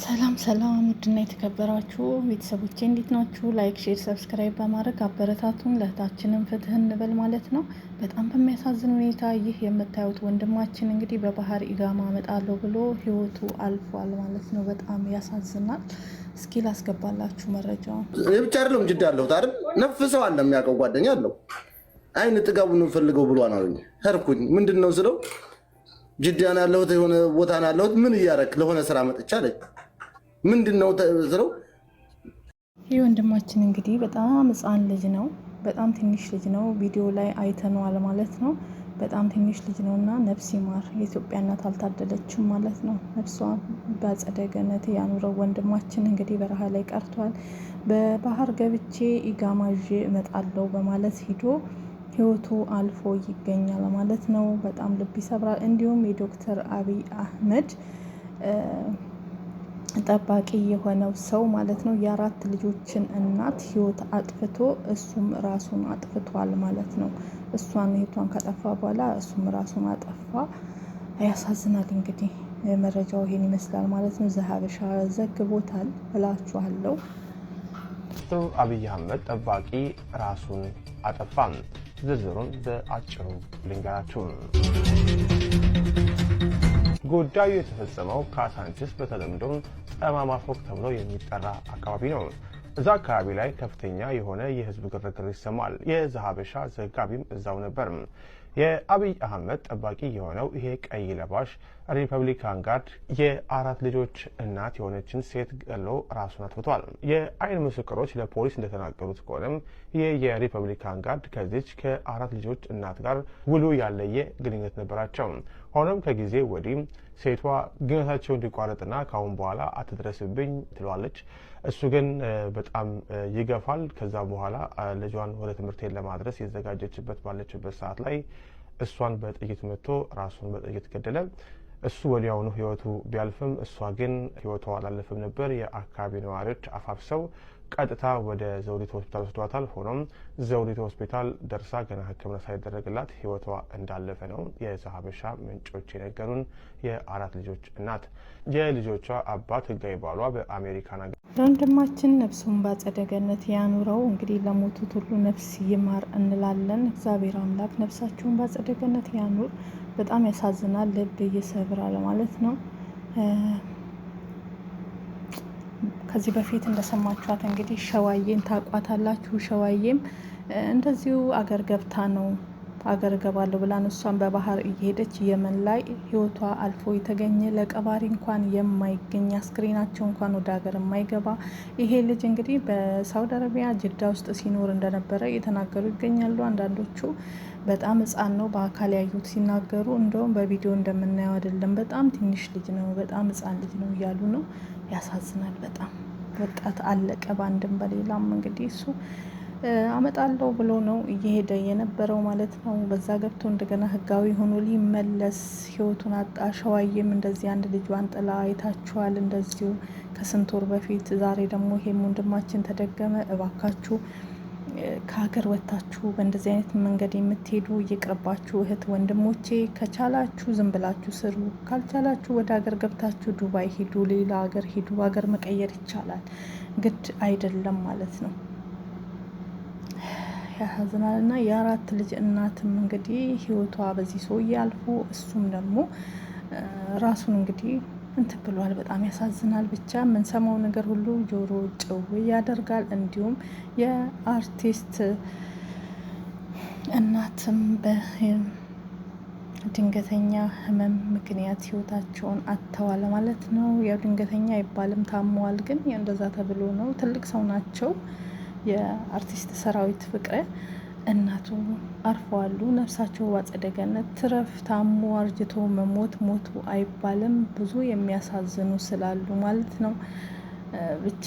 ሰላም ሰላም ውድና የተከበራችሁ ቤተሰቦቼ እንዴት ናችሁ? ላይክ፣ ሼር፣ ሰብስክራይብ በማድረግ አበረታቱን። ለእህታችንም ፍትህ እንበል ማለት ነው። በጣም በሚያሳዝን ሁኔታ ይህ የምታዩት ወንድማችን እንግዲህ በባህር ኢጋማ እመጣለሁ ብሎ ህይወቱ አልፏል ማለት ነው። በጣም ያሳዝናል። እስኪ ላስገባላችሁ መረጃውን። ብቻ አይደለም ጅዳ ያለሁት አይደል? ነፍ ሰው አለ የሚያውቀው ጓደኛ አለው። አይን ጥጋቡን ፈልገው ብሏን አሉኝ። ሄድኩኝ። ምንድን ነው ስለው ጅዳ ነው ያለሁት፣ የሆነ ቦታ ነው ያለሁት። ምን እያደረክ? ለሆነ ስራ መጥቻ አለኝ። ምንድን ነው ስለው ይህ ወንድማችን እንግዲህ በጣም ህፃን ልጅ ነው። በጣም ትንሽ ልጅ ነው። ቪዲዮ ላይ አይተነዋል ማለት ነው። በጣም ትንሽ ልጅ ነው እና ነፍስ ይማር። የኢትዮጵያ እናት አልታደለችም ማለት ነው። ነፍሷ በአጸደ ገነት ያኑረው። ወንድማችን እንግዲህ በረሃ ላይ ቀርቷል። በባህር ገብቼ ኢጋማ ይዤ እመጣለሁ በማለት ሂዶ ህይወቱ አልፎ ይገኛል ማለት ነው። በጣም ልብ ይሰብራል። እንዲሁም የዶክተር አብይ አህመድ ጠባቂ የሆነው ሰው ማለት ነው የአራት ልጆችን እናት ህይወት አጥፍቶ እሱም ራሱን አጥፍቷል ማለት ነው። እሷን እህቷን ካጠፋ በኋላ እሱም ራሱን አጠፋ። ያሳዝናል። እንግዲህ መረጃው ይሄን ይመስላል ማለት ነው። ዘሀበሻ ዘግቦታል እላችኋለሁ። ዶክተር አብይ አህመድ ጠባቂ ራሱን አጠፋ። ዝርዝሩን በአጭሩ ልንገራችሁ። ጉዳዩ የተፈጸመው ካሳንቺስ በተለምዶ ጠማማ ፎቅ ተብሎ የሚጠራ አካባቢ ነው። እዛ አካባቢ ላይ ከፍተኛ የሆነ የህዝብ ግርግር ይሰማል። የዘሀበሻ ዘጋቢም እዛው ነበር። የአብይ አህመድ ጠባቂ የሆነው ይሄ ቀይ ለባሽ ሪፐብሊካን ጋርድ የአራት ልጆች እናት የሆነችን ሴት ገሎ ራሱን አጥፍቷል። የአይን ምስክሮች ለፖሊስ እንደተናገሩት ከሆነም ይህ የሪፐብሊካን ጋርድ ከዚች ከአራት ልጆች እናት ጋር ውሉ ያለየ ግንኙነት ነበራቸው። ሆኖም ከጊዜ ወዲህ ሴቷ ግንኙነታቸው እንዲቋረጥና ካሁን በኋላ አትድረስብኝ ትለዋለች። እሱ ግን በጣም ይገፋል። ከዛ በኋላ ልጇን ወደ ትምህርት ቤት ለማድረስ የዘጋጀችበት ባለችበት ሰዓት ላይ እሷን በጥይት መቶ ራሱን በጥይት ገደለ። እሱ ወዲያውኑ ህይወቱ ቢያልፍም እሷ ግን ህይወቷ አላለፈም ነበር። የአካባቢ ነዋሪዎች አፋፍሰው ቀጥታ ወደ ዘውዲቱ ሆስፒታል ወስዷታል። ሆኖም ዘውዲቱ ሆስፒታል ደርሳ ገና ሕክምና ሳይደረግላት ህይወቷ እንዳለፈ ነው የዘሀበሻ ምንጮች የነገሩን። የአራት ልጆች እናት የልጆቿ አባት ህጋዊ ባሏ በአሜሪካን ሀገር ወንድማችን ነፍሱን በአጸደ ገነት ያኑረው። እንግዲህ ለሞቱት ሁሉ ነፍስ ይማር እንላለን። እግዚአብሔር አምላክ ነፍሳቸውን በአጸደ ገነት ያኑር። በጣም ያሳዝናል። ልብ ይሰብራል ማለት ነው። ከዚህ በፊት እንደሰማችኋት እንግዲህ ሸዋዬን ታቋታላችሁ። ሸዋዬም እንደዚሁ አገር ገብታ ነው አገር ገባለሁ ብላ እሷን በባህር እየሄደች የመን ላይ ህይወቷ አልፎ የተገኘ ለቀባሪ እንኳን የማይገኝ አስክሬናቸው እንኳን ወደ ሀገር የማይገባ ይሄ ልጅ እንግዲህ በሳውዲ አረቢያ ጅዳ ውስጥ ሲኖር እንደነበረ እየተናገሩ ይገኛሉ። አንዳንዶቹ በጣም ህፃን ነው በአካል ያዩት ሲናገሩ፣ እንደውም በቪዲዮ እንደምናየው አይደለም፣ በጣም ትንሽ ልጅ ነው፣ በጣም ህፃን ልጅ ነው እያሉ ነው። ያሳዝናል በጣም ወጣት አለቀ በአንድም በሌላም። እንግዲህ እሱ አመጣለሁ ብሎ ነው እየሄደ የነበረው ማለት ነው። በዛ ገብቶ እንደገና ህጋዊ ሆኖ ሊመለስ ህይወቱን አጣ። ሸዋዬም እንደዚህ አንድ ልጇን ጥላ አይታችኋል፣ እንደዚሁ ከስንት ወር በፊት። ዛሬ ደግሞ ይሄም ወንድማችን ተደገመ። እባካችሁ ከሀገር ወጥታችሁ በእንደዚህ አይነት መንገድ የምትሄዱ እየቅርባችሁ እህት ወንድሞቼ፣ ከቻላችሁ ዝም ብላችሁ ስሩ፣ ካልቻላችሁ ወደ ሀገር ገብታችሁ ዱባይ ሂዱ፣ ሌላ ሀገር ሂዱ። ሀገር መቀየር ይቻላል፣ ግድ አይደለም ማለት ነው። ያሳዝናል። እና የአራት ልጅ እናትም እንግዲህ ህይወቷ በዚህ ሰውዬ አልፎ እሱም ደግሞ ራሱን እንግዲህ እንትን ብሏል። በጣም ያሳዝናል። ብቻ የምንሰማው ነገር ሁሉ ጆሮ ጭው ያደርጋል። እንዲሁም የአርቲስት እናትም በድንገተኛ ህመም ምክንያት ህይወታቸውን አጥተዋል ማለት ነው። ያው ድንገተኛ አይባልም ታመዋል፣ ግን እንደዛ ተብሎ ነው። ትልቅ ሰው ናቸው። የአርቲስት ሰራዊት ፍቅረ እናቱ አርፈዋሉ። ነፍሳቸው በአጸደ ገነት ትረፍ። ታሞ አርጅቶ መሞት ሞቱ አይባልም። ብዙ የሚያሳዝኑ ስላሉ ማለት ነው። ብቻ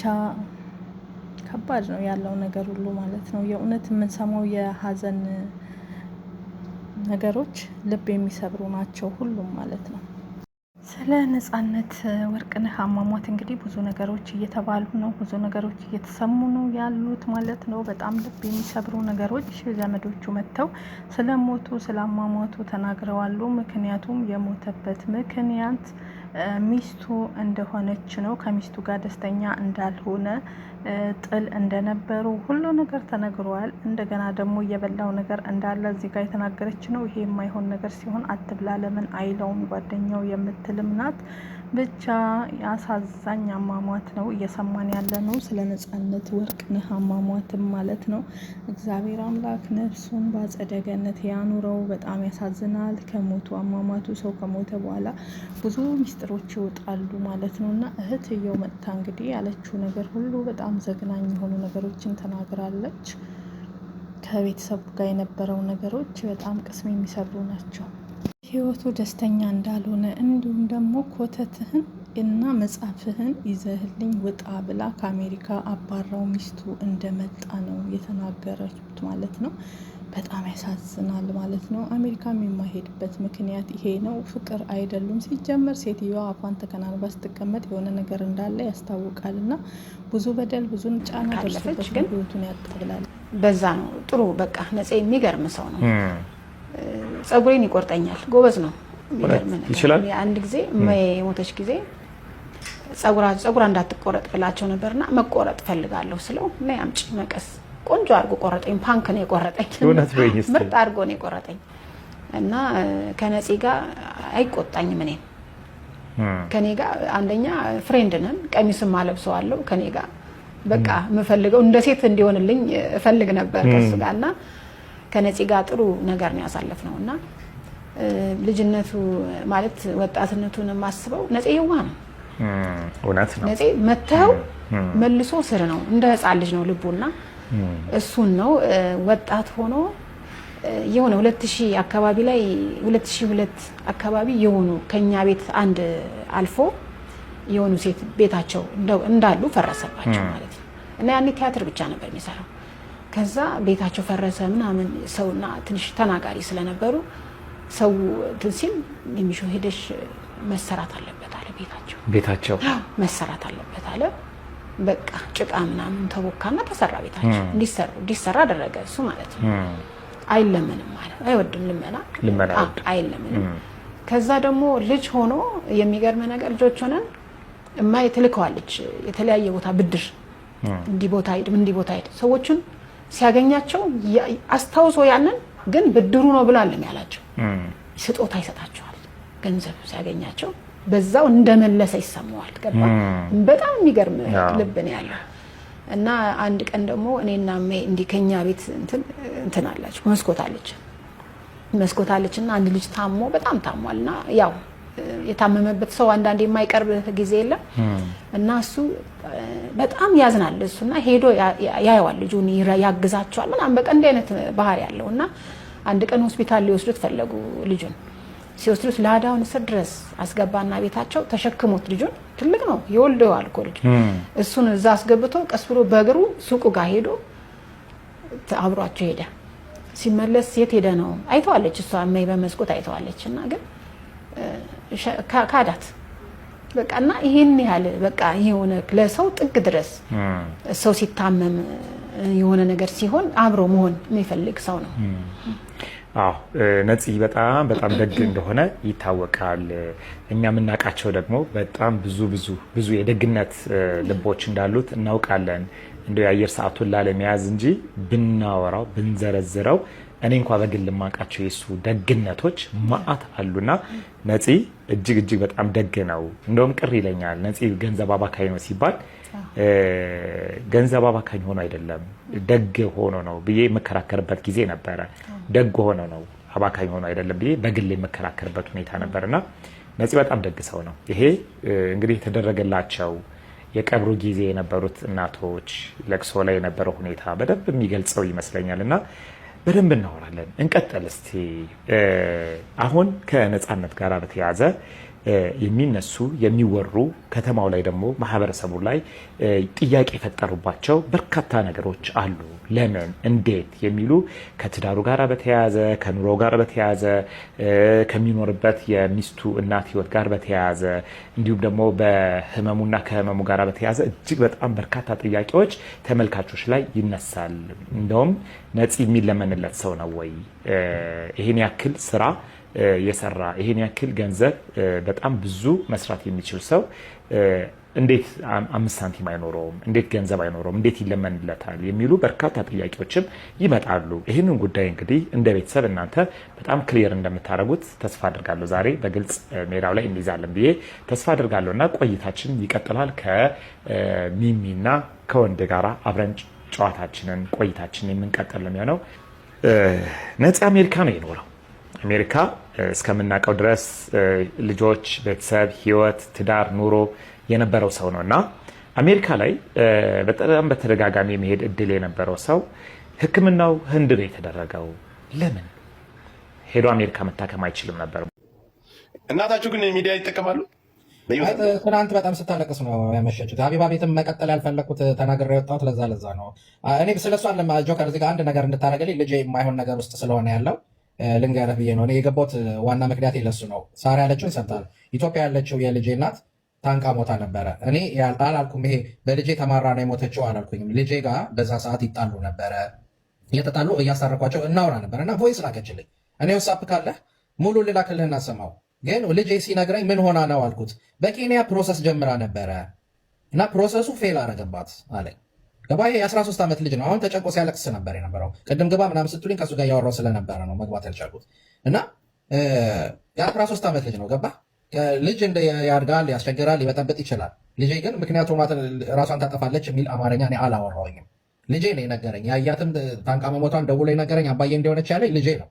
ከባድ ነው ያለው ነገር ሁሉ ማለት ነው። የእውነት የምንሰማው የሀዘን ነገሮች ልብ የሚሰብሩ ናቸው ሁሉም ማለት ነው። ስለ ነጻነት ወርቅነህ አሟሟት እንግዲህ ብዙ ነገሮች እየተባሉ ነው፣ ብዙ ነገሮች እየተሰሙ ነው ያሉት ማለት ነው። በጣም ልብ የሚሰብሩ ነገሮች ዘመዶቹ መጥተው ስለ ሞቱ ስለ አሟሟቱ ተናግረዋሉ። ምክንያቱም የሞተበት ምክንያት ሚስቱ እንደሆነች ነው። ከሚስቱ ጋር ደስተኛ እንዳልሆነ ጥል እንደነበሩ ሁሉ ነገር ተነግሯል። እንደገና ደግሞ የበላው ነገር እንዳለ እዚህ ጋር የተናገረች ነው። ይሄ የማይሆን ነገር ሲሆን አትብላ ለምን አይለውም ጓደኛው የምትልም ናት። ብቻ አሳዛኝ አሟሟት ነው እየሰማን ያለ ነው። ስለ ነጻነት ወርቅነህ አሟሟትም ማለት ነው። እግዚአብሔር አምላክ ነፍሱን በአጸደ ገነት ያኑረው። በጣም ያሳዝናል። ከሞቱ አሟሟቱ ሰው ከሞተ በኋላ ብዙ ሚስጥሮች ይወጣሉ ማለት ነው። እና እህትየው መጥታ እንግዲህ ያለችው ነገር ሁሉ በጣም ዘግናኝ የሆኑ ነገሮችን ተናግራለች። ከቤተሰቡ ጋር የነበረው ነገሮች በጣም ቅስም የሚሰብሩ ናቸው። ህይወቱ ደስተኛ እንዳልሆነ እንዲሁም ደግሞ ኮተትህን እና መጽሐፍህን ይዘህልኝ ውጣ ብላ ከአሜሪካ አባራው ሚስቱ እንደመጣ ነው የተናገረችት ማለት ነው። በጣም ያሳዝናል ማለት ነው። አሜሪካም የማይሄድበት ምክንያት ይሄ ነው። ፍቅር አይደሉም። ሲጀመር ሴትዮዋ አፏን ተከናንባ ስትቀመጥ የሆነ ነገር እንዳለ ያስታውቃል። እና ብዙ በደል ብዙ ጫና ደርሶበት ህይወቱን ያጣብላል። በዛ ነው ጥሩ በቃ ነፂ የሚገርም ሰው ነው። ጸጉሬን ይቆርጠኛል። ጎበዝ ነው። ይችላል። አንድ ጊዜ የሞተች ጊዜ ጸጉራ እንዳትቆረጥ ብላቸው ነበርና መቆረጥ ፈልጋለሁ ስለው ነይ አምጪ መቀስ ቆንጆ አድርጎ ቆረጠኝ። ፓንክ ነው የቆረጠኝ። ምርጥ አድርጎ ነው የቆረጠኝ። እና ከነፂ ጋር አይቆጣኝም። እኔ ከኔ ጋር አንደኛ ፍሬንድ ነን። ቀሚስም አለብሰዋለሁ ከኔ ጋር በቃ የምፈልገው እንደ ሴት እንዲሆንልኝ እፈልግ ነበር ከሱ ጋርና ከነፂ ጋር ጥሩ ነገር ነው ያሳለፍነው። እና ልጅነቱ ማለት ወጣትነቱን የማስበው ነፂ የዋህ ነው። እውነት ነው። ነፂ መተው መልሶ ስር ነው። እንደ ህፃን ልጅ ነው ልቡና እሱን ነው። ወጣት ሆኖ የሆነ 2000 አካባቢ ላይ 2002 አካባቢ የሆኑ ከኛ ቤት አንድ አልፎ የሆኑ ሴት ቤታቸው እንዳሉ ፈረሰባቸው ማለት ነው። እና ያኔ ቲያትር ብቻ ነበር የሚሰራው። ከዛ ቤታቸው ፈረሰ ምናምን ሰውና ትንሽ ተናጋሪ ስለነበሩ ሰው ትንሲል የሚሾ ሄደሽ መሰራት አለበት አለ። ቤታቸው መሰራት አለበት አለ። በቃ ጭቃ ምናምን ተቦካና ተሰራ። ቤታቸው እንዲሰራ አደረገ እሱ ማለት ነው። አይለምንም ማለት አይወድም ልመና አይለምንም። ከዛ ደግሞ ልጅ ሆኖ የሚገርም ነገር ልጆች ሆነን እማዬ ትልከዋለች የተለያየ ቦታ ብድር እንዲህ ቦታ ሄድ ሰዎችን ሲያገኛቸው አስታውሶ ያንን ግን ብድሩ ነው ብላለም ያላቸው ስጦታ ይሰጣቸዋል። ገንዘብ ሲያገኛቸው በዛው እንደመለሰ ይሰማዋል። ገባ በጣም የሚገርም ልብ ነው ያለው። እና አንድ ቀን ደግሞ እኔና እንዲህ ከኛ ቤት እንትን አላችሁ መስኮት አለችና አንድ ልጅ ታሞ በጣም ታሟልና ያው የታመመበት ሰው አንዳንዴ የማይቀርብ ጊዜ የለም። እና እሱ በጣም ያዝናል። እሱና ሄዶ ያየዋል፣ ልጁን ያግዛቸዋል ምናምን በቃ እንዲህ አይነት ባህሪ ያለው። እና አንድ ቀን ሆስፒታል ሊወስዱት ፈለጉ። ልጁን ሲወስዱት ላዳውን እስር ድረስ አስገባና ቤታቸው ተሸክሞት ልጁን ትልቅ ነው ይወልደዋል እኮ ልጅ እሱን እዛ አስገብቶ ቀስ ብሎ በእግሩ ሱቁ ጋር ሄዶ አብሯቸው ሄደ። ሲመለስ የት ሄደ ነው አይተዋለች እሷ እማዬ በመስኮት አይተዋለች። እና ግን ካዳት በቃና ይሄን ያህል በቃ የሆነ ለሰው ጥግ ድረስ ሰው ሲታመም የሆነ ነገር ሲሆን አብሮ መሆን የሚፈልግ ሰው ነው። አዎ ነፂ በጣም ደግ እንደሆነ ይታወቃል። እኛ የምናውቃቸው ደግሞ በጣም ብዙ የደግነት ልቦች እንዳሉት እናውቃለን። እንደው የአየር ሰዓቱን ላለመያዝ እንጂ ብናወራው ብንዘረዝረው እኔ እንኳን በግል ማቃቸው የሱ ደግነቶች ማአት አሉና ነፂ እጅግ በጣም ደግ ነው። እንደውም ቅር ይለኛል ነፂ ገንዘብ አባካይ ነው ሲባል ገንዘብ አባካኝ ሆኖ አይደለም ደግ ሆኖ ነው ብዬ መከራከርበት ጊዜ ነበረ። ደግ ሆኖ ነው አባካኝ ሆኖ አይደለም ብዬ በግል መከራከርበት ሁኔታ ነበርና ነፂ በጣም ደግ ሰው ነው። ይሄ እንግዲህ የተደረገላቸው የቀብሩ ጊዜ የነበሩት እናቶች ለቅሶ ላይ የነበረው ሁኔታ በደንብ የሚገልጸው ይመስለኛልና በደንብ እናወራለን። እንቀጥል እስቲ። አሁን ከነጻነት ጋር በተያያዘ የሚነሱ የሚወሩ ከተማው ላይ ደግሞ ማህበረሰቡ ላይ ጥያቄ የፈጠሩባቸው በርካታ ነገሮች አሉ። ለምን እንዴት የሚሉ ከትዳሩ ጋር በተያያዘ ከኑሮ ጋር በተያያዘ ከሚኖርበት የሚስቱ እናት ህይወት ጋር በተያያዘ እንዲሁም ደግሞ በህመሙና ከህመሙ ጋር በተያያዘ እጅግ በጣም በርካታ ጥያቄዎች ተመልካቾች ላይ ይነሳል። እንደውም ነፂ የሚለመንለት ሰው ነው ወይ? ይሄን ያክል ስራ የሰራ ይሄን ያክል ገንዘብ በጣም ብዙ መስራት የሚችል ሰው እንዴት 5 ሳንቲም አይኖረውም? እንዴት ገንዘብ አይኖረውም? እንዴት ይለመንለታል? የሚሉ በርካታ ጥያቄዎችም ይመጣሉ። ይህንን ጉዳይ እንግዲህ እንደ ቤተሰብ እናንተ በጣም ክሊየር እንደምታደርጉት ተስፋ አድርጋለሁ። ዛሬ በግልጽ ሜዳው ላይ እንይዛለን ብዬ ተስፋ አድርጋለሁ እና ቆይታችን ይቀጥላል። ከሚሚና ከወንድ ጋር አብረን ጨዋታችንን ቆይታችንን የምንቀጥል ነው የሚሆነው። ነፂ አሜሪካ ነው የኖረው። አሜሪካ እስከምናውቀው ድረስ ልጆች፣ ቤተሰብ፣ ህይወት፣ ትዳር፣ ኑሮ የነበረው ሰው ነው እና አሜሪካ ላይ በጣም በተደጋጋሚ የመሄድ እድል የነበረው ሰው ሕክምናው ህንድ ነው የተደረገው። ለምን ሄዶ አሜሪካ መታከም አይችልም ነበር? እናታችሁ ግን ሚዲያ ይጠቀማሉ? ትናንት በጣም ስታለቅስ ነው ያመሸችው። ሀቢባ ቤትም መቀጠል ያልፈለኩት ተናግሬ የወጣሁት ለዛ ነው። እኔ ስለሱ አለ ጆከር እዚህ ጋር አንድ ነገር እንድታደርግልኝ ልጄ የማይሆን ነገር ውስጥ ስለሆነ ያለው ልንገርህ ብዬ ነው። እኔ የገባሁት ዋና ምክንያት ለሱ ነው። ሳራ ያለችውን ሰምተሃል። ኢትዮጵያ ያለችው የልጄ እናት ታንቃ ሞታ ነበረ። እኔ አላልኩም ይሄ በልጄ ተማራ ነው የሞተችው አላልኩኝም። ልጄ ጋር በዛ ሰዓት ይጣሉ ነበረ። እየተጣሉ እያሳረኳቸው እናውራ ነበር እና ቮይስ ላከችልኝ። እኔ ውሳፕ ካለህ ሙሉ ልላክልህ እናሰማው። ግን ልጄ ሲነግረኝ ምን ሆና ነው አልኩት። በኬንያ ፕሮሰስ ጀምራ ነበረ እና ፕሮሰሱ ፌል አረገባት አለኝ። ገባ። የ13 ዓመት ልጅ ነው። አሁን ተጨንቆ ሲያለቅስ ነበር የነበረው። ቅድም ግባ ምናምን ስትሉኝ ከሱ ጋር እያወራሁ ስለነበረ ነው መግባት ያልቻልኩት። እና የ13 ዓመት ልጅ ነው። ገባ። ልጅ እንደ ያድጋል፣ ያስቸግራል፣ ሊበጠብጥ ይችላል። ልጄ ግን ምክንያቱም ራሷን ታጠፋለች የሚል አማርኛ እኔ አላወራሁኝም። ልጄ ነው የነገረኝ። ያያትም ታንቃ መሞቷን ደውሎ የነገረኝ አባዬ እንደሆነች ያለኝ ልጄ ነው።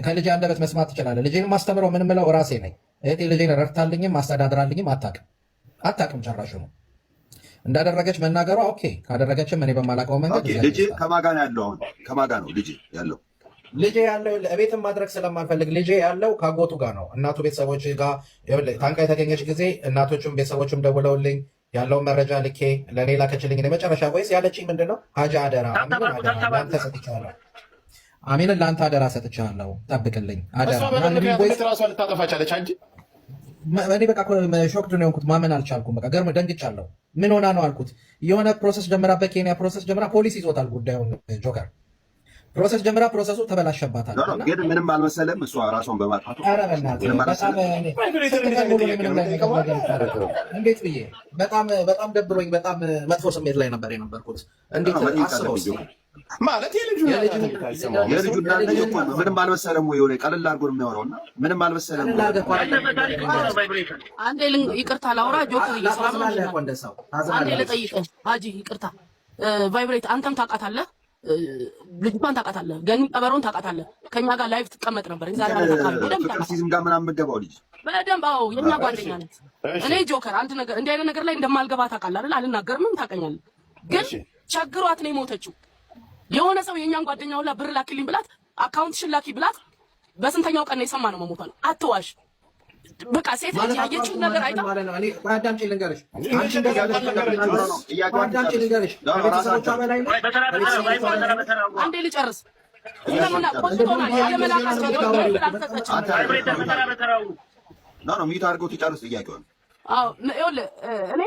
ከልጄ አንደበት መስማት ትችላለህ። ልጄን ማስተምረው ምን ምለው ራሴ ነኝ። እህቴ ልጄን ረድታልኝም አስተዳድራልኝም አታውቅም ጨራሹ ነው። እንዳደረገች መናገሯ ኦኬ፣ ካደረገችም እኔ በማላውቀው መንገድ ልጄ ከማን ጋር ነው ያለው? አሁን ከማን ጋር ነው ልጄ ያለው? ልጄ ያለው ቤትም ማድረግ ስለማልፈልግ ልጄ ያለው ከአጎቱ ጋር ነው። እናቱ ቤተሰቦች ጋር ታንቃ የተገኘች ጊዜ እናቶቹም ቤተሰቦችም ደውለውልኝ ያለውን መረጃ ልኬ ለእኔ ላከችልኝ። መጨረሻ ወይስ ያለችኝ ምንድነው? ሀጃ አደራ ለአንተ ሰጥቻለሁ፣ አሚንን ለአንተ አደራ ሰጥቻለሁ፣ ጠብቅልኝ ራሷ ልታጠፋ ቻለች አንቺ። እኔ በቃ ሾክድ ነው የሆንኩት፣ ማመን አልቻልኩም። በቃ ገርም ደንግጫለሁ። ምን ሆና ነው አልኩት። የሆነ ፕሮሰስ ጀምራ በኬንያ ፕሮሰስ ጀምራ ፖሊስ ይዞታል ጉዳዩን። ጆከር ፕሮሰስ ጀምራ ፕሮሰሱ ተበላሸባታል። ግን ምንም አልመሰለም እሷ ራሷን በማጥፋቱ። እንዴት ብዬ በጣም ደብሮኝ በጣም መጥፎ ስሜት ላይ ነበር የነበርኩት። እንዴት አስበው ማለት የልጁ ምንም አልመሰለም ወይ? የሆነ ቀለል አድርጎ ነው የሚያወራውና ምንም አልመሰለም። አንዴ ይቅርታ ላውራ ጆከር እየሰራ አንዴ ልጠይቅህ ሀጂ ይቅርታ። ቫይብሬት አንተም ታውቃታለህ፣ ልጅቷን ታውቃታለህ፣ ገኒ ቀበሮን ታውቃታለህ። ከኛ ጋር ላይቭ ትቀመጥ ነበር የዛሬ ዓመት አካባቢ ሲዝም ጋር ምናምን የምትገባው ልጅ በደንብ። አዎ የኛ ጓደኛ ነች። እኔ ጆከር አንድ ነገር እንዲህ አይነት ነገር ላይ እንደማልገባ ታውቃለህ አይደል? አልናገርምም፣ ታውቀኛለህ። ግን ቸግሯት ነው የሞተችው። የሆነ ሰው የኛን ጓደኛ ሁላ ብር ላኪልኝ ብላት አካውንትሽን ላኪ ብላት በስንተኛው ቀን ነው የሰማነው መሞቷን? አትዋሽ። በቃ ሴት ልጅ ያየችውን ነገር አይታ አዳምጪ ልንገርሽ፣ አንዴ ልጨርስ። ሚዩት አድርገው ትጨርስ ጥያቄውን። አዎ ይኸውልህ እኔ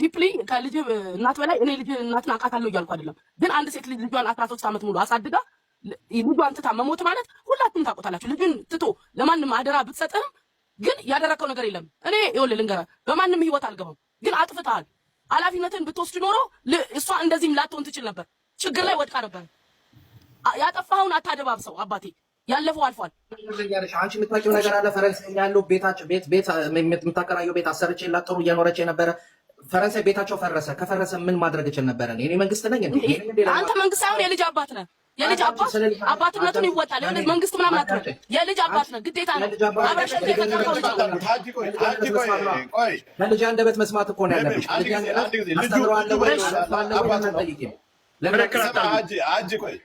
ዲፕሊ ከልጅ እናት በላይ እኔ ልጅ እናትን አውቃታለሁ እያልኩ አይደለም። ግን አንድ ሴት ልጅ ልጇን 13 ዓመት ሙሉ አሳድጋ ልጇን ትታ መሞት ማለት ሁላችሁም ታውቁታላችሁ። ልጁን ትቶ ለማንም አደራ ብትሰጥህም ግን ያደረከው ነገር የለም። እኔ ይኸውልህ ልንገርህ፣ በማንም ህይወት አልገባም፣ ግን አጥፍተሃል። ኃላፊነትን ብትወስድ ኖሮ እሷ እንደዚህም ላትሆን ትችል ነበር። ችግር ላይ ወድቃ ነበር። ያጠፋኸውን አታደባብሰው አባቴ። ያለፈው አልፏል። አንቺ የምታውቂው ነገር አለ። ፈረንሳይ ያለው ቤት የምታከራየው ቤት አሰርቼ ላጥሩ እየኖረች የነበረ ፈረንሳይ ቤታቸው ፈረሰ። ከፈረሰ ምን ማድረግ እችል ነበረ? እኔ መንግስት ነኝ እንዴ? አንተ መንግስት ሳይሆን የልጅ አባት ነህ። የልጅ አባት አባትነቱን ይወጣል። የልጅ መንግስት ምናምን አትበል። የልጅ አባት ነህ፣ ግዴታ ነው። አብረሽ የተከተለው ልጅ ከልጅ አንደበት መስማት እኮ ነው ያለብሽ። አስተምረዋለሁ ወይ